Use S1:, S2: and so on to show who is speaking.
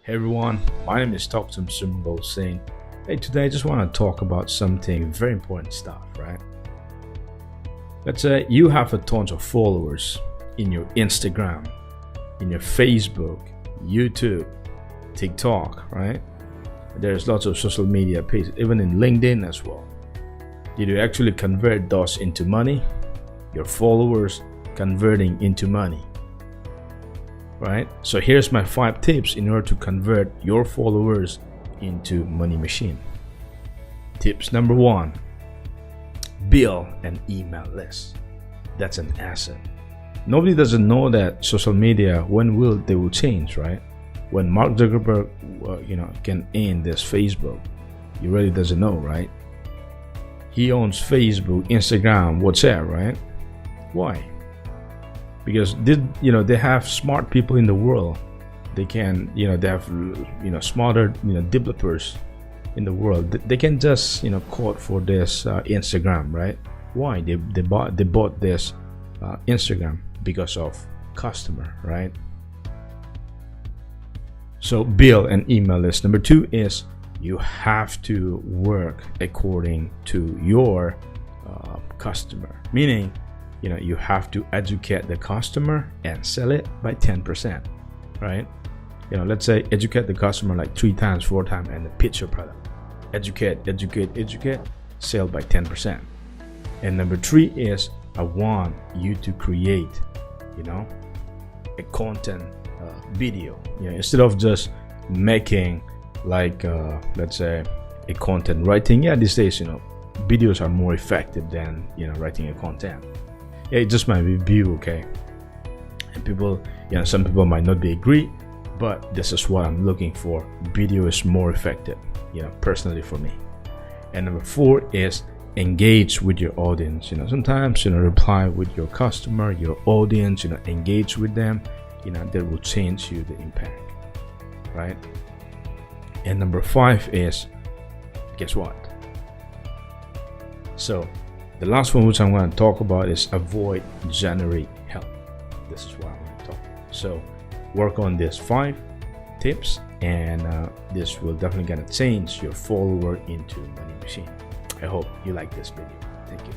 S1: Hey everyone, my name is Thokchom Surmangol Singh. Hey, today I just want to talk about something very important stuff, right? Let's say you have a tons of followers in your Instagram, in your Facebook, YouTube, TikTok, right? There's lots of social media pages, even in LinkedIn as well. Did you actually convert those into money? Your followers converting into money, right? So here's my 5 tips in order to convert your followers into money machine. Tips number 1, build an email list. That's an asset. Nobody doesn't know that social media, when they will change, right? When Mark Zuckerberg can end this Facebook, he really doesn't know, right? He owns Facebook, Instagram, WhatsApp, right? Why? Because they have smart people in the world. They can, they have smarter developers in the world. They can just code for this Instagram, right? Why? They bought this Instagram because of customer, right? So build an email list. Number 2 is you have to work according to your customer, meaning you have to educate the customer and sell it by 10%, right? Let's say educate the customer like 3 times, 4 times, and pitch your product. Educate, sell by 10%. And number 3 is I want you to create, a content video. Instead of just making like let's say a content writing. Yeah, these days videos are more effective than writing a content. Yeah, it's just my review, okay? And people, some people might not be agree, but this is what I'm looking for. Video is more effective, personally for me. And number 4 is engage with your audience. Sometimes reply with your customer, your audience, engage with them. That will change you the impact, right? And number 5 is, guess what? So the last one which I'm going to talk about is avoid generic help. This is what I'm going to talk about. So work on these 5 tips, and this will definitely going to change your follower into money machine. I hope you like this video. Thank you.